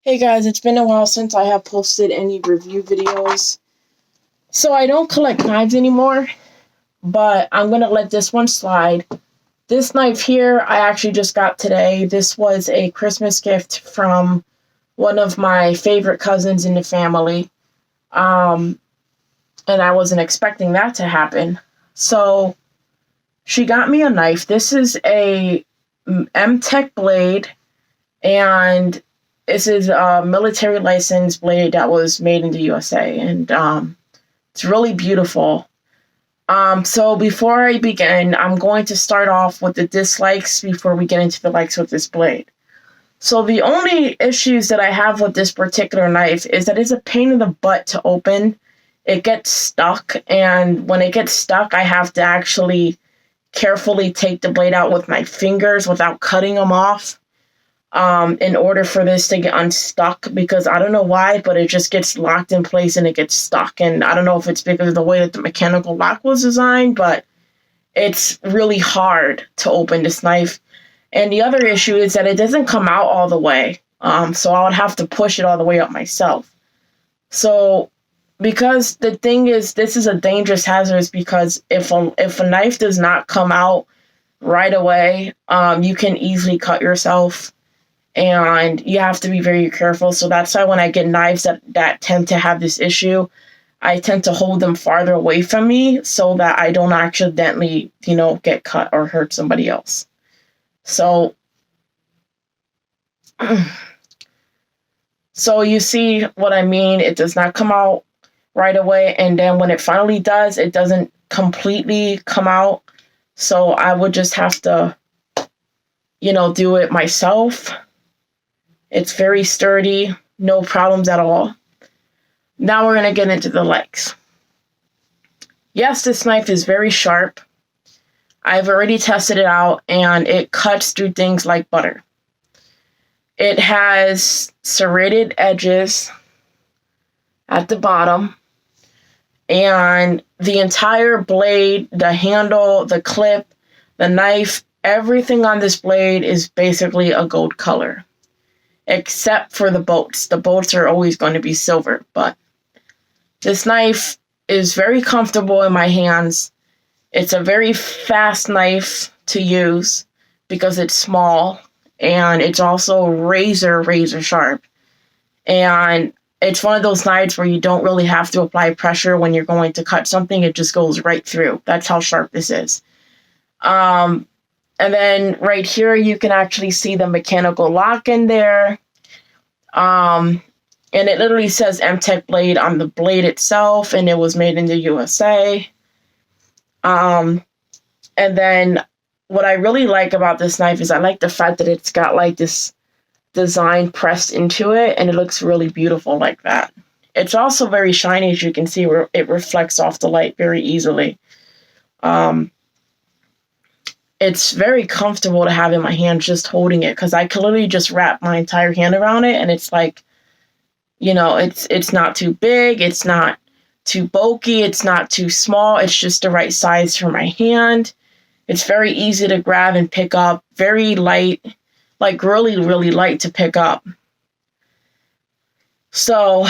Hey guys, it's been a while since I have posted any review videos. So I don't collect knives anymore, but I'm going to let this one slide. This knife here, I actually just got today. This was a Christmas gift from one of my favorite cousins in the family. And I wasn't expecting that to happen. So she got me a knife. This is a emtek blade, and this is a military license blade that was made in the USA, and it's really beautiful. So before I begin, I'm going to start off with the dislikes before we get into the likes with this blade. So the only issues that I have with this particular knife is that it's a pain in the butt to open. It gets stuck, and when it gets stuck, I have to actually carefully take the blade out with my fingers without cutting them off, in order for this to get unstuck, because I don't know why, but it just gets locked in place and it gets stuck. And I don't know if it's because of the way that the mechanical lock was designed, but it's really hard to open this knife. And the other issue is that it doesn't come out all the way. So I would have to push it all the way up myself. So because the thing is, this is a dangerous hazard, because if a knife does not come out right away, you can easily cut yourself, and you have to be very careful. So that's why when I get knives that tend to have this issue, I tend to hold them farther away from me so that I don't accidentally, get cut or hurt somebody else. So, so you see what I mean? It does not come out right away, and then when it finally does, it doesn't completely come out. So I would just have to, do it myself. It's very sturdy, no problems at all. Now we're going to get into the legs. Yes, this knife is very sharp. I've already tested it out, and it cuts through things like butter. It has serrated edges at the bottom, and the entire blade, the handle, the clip, the knife, everything on this blade is basically a gold color, except for the bolts. The bolts are always going to be silver, but this knife is very comfortable in my hands. It's a very fast knife to use because it's small, and it's also razor sharp. And it's one of those knives where you don't really have to apply pressure when you're going to cut something. It just goes right through. That's how sharp this is. And then right here, you can actually see the mechanical lock in there. And it literally says emtek blade on the blade itself, and it was made in the USA. And then what I really like about this knife is I like the fact that it's got like this design pressed into it, and it looks really beautiful like that. It's also very shiny, as you can see, where it reflects off the light very easily. It's very comfortable to have in my hand just holding it, because I can literally just wrap my entire hand around it, and it's like, it's not too big, it's not too bulky, it's not too small, it's just the right size for my hand. It's very easy to grab and pick up, very light, like really light to pick up. So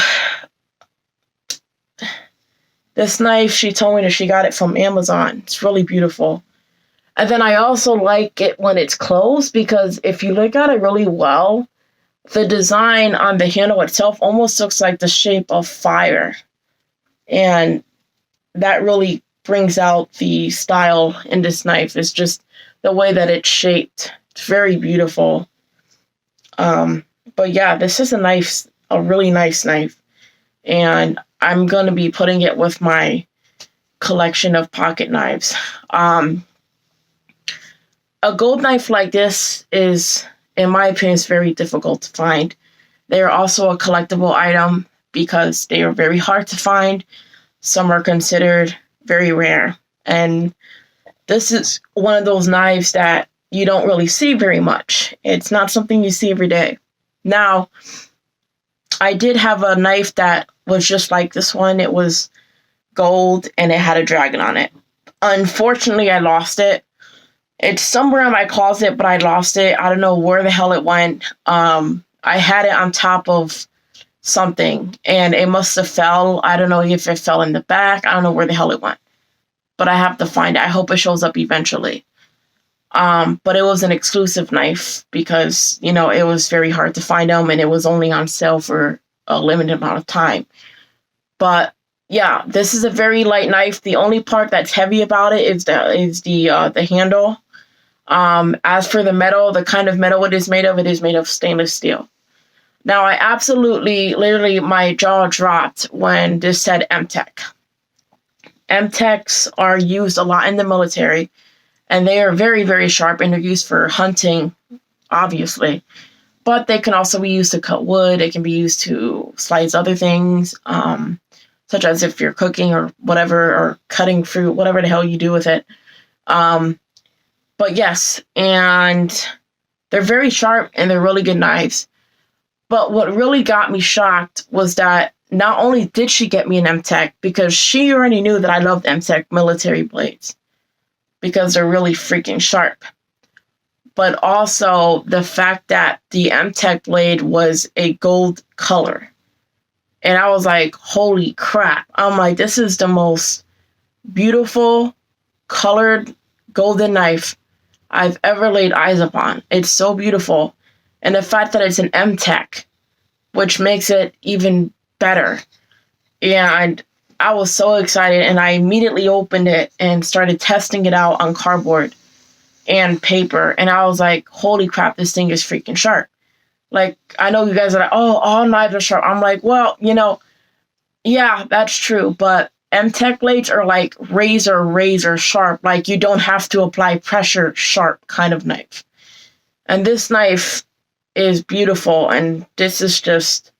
this knife, she told me that she got it from Amazon. It's really beautiful. And then I also like it when it's closed, because if you look at it really well, the design on the handle itself almost looks like the shape of fire. And that really brings out the style in this knife. It's just the way that it's shaped. It's very beautiful. But yeah, this is a really nice knife. And I'm going to be putting it with my collection of pocket knives. A gold knife like this is, in my opinion, is very difficult to find. They are also a collectible item because they are very hard to find. Some are considered very rare. And this is one of those knives that you don't really see very much. It's not something you see every day. Now, I did have a knife that was just like this one. It was gold, and it had a dragon on it. Unfortunately, I lost it. It's somewhere in my closet, but I lost it. I don't know where the hell it went. I had it on top of something and it must have fell. I don't know if it fell in the back. I don't know where the hell it went, but I have to find it. I hope it shows up eventually. But it was an exclusive knife because, you know, it was very hard to find them and it was only on sale for a limited amount of time. But yeah, this is a very light knife. The only part that's heavy about it is the handle. As for the metal, the kind of metal it is made of stainless steel. Now, I absolutely, literally, my jaw dropped when this said emtek. Emteks are used a lot in the military, and they are very, very sharp, and they're used for hunting, obviously. But they can also be used to cut wood. They can be used to slice other things, such as if you're cooking or whatever, or cutting fruit, whatever the hell you do with it. But yes, and they're very sharp, and they're really good knives. But what really got me shocked was that not only did she get me an emtek, because she already knew that I loved emtek military blades, because they're really freaking sharp. But also the fact that the emtek blade was a gold color. And I was like, holy crap. I'm like, this is the most beautiful colored golden knife I've ever laid eyes upon. It's so beautiful. And the fact that it's an emtek, which makes it even better. And I was so excited, and I immediately opened it and started testing it out on cardboard and paper. And I was like, holy crap, this thing is freaking sharp. Like, I know you guys are like, oh, all knives are sharp. I'm like, well, you know, yeah, that's true. But emtek blades are like razor sharp. Like, you don't have to apply pressure sharp kind of knife. And this knife is beautiful, and this is just,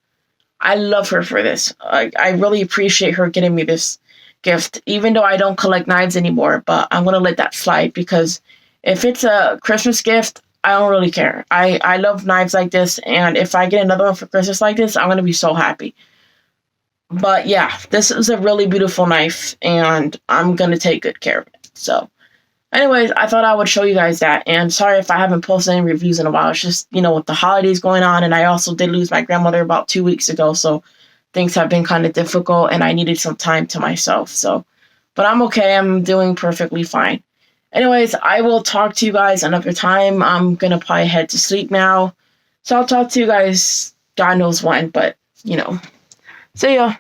I love her for this. I really appreciate her getting me this gift, even though I don't collect knives anymore, but I'm going to let that slide, because if it's a Christmas gift, I don't really care. I love knives like this, and if I get another one for Christmas like this, I'm going to be so happy. But yeah, this is a really beautiful knife, and I'm going to take good care of it. So anyways, I thought I would show you guys that, and sorry if I haven't posted any reviews in a while. It's just, you know, with the holidays going on, and I also did lose my grandmother about 2 weeks ago, so things have been kind of difficult, and I needed some time to myself. So, but I'm okay. I'm doing perfectly fine. Anyways, I will talk to you guys another time. I'm going to probably head to sleep now, so I'll talk to you guys God knows when, but, you know, see ya.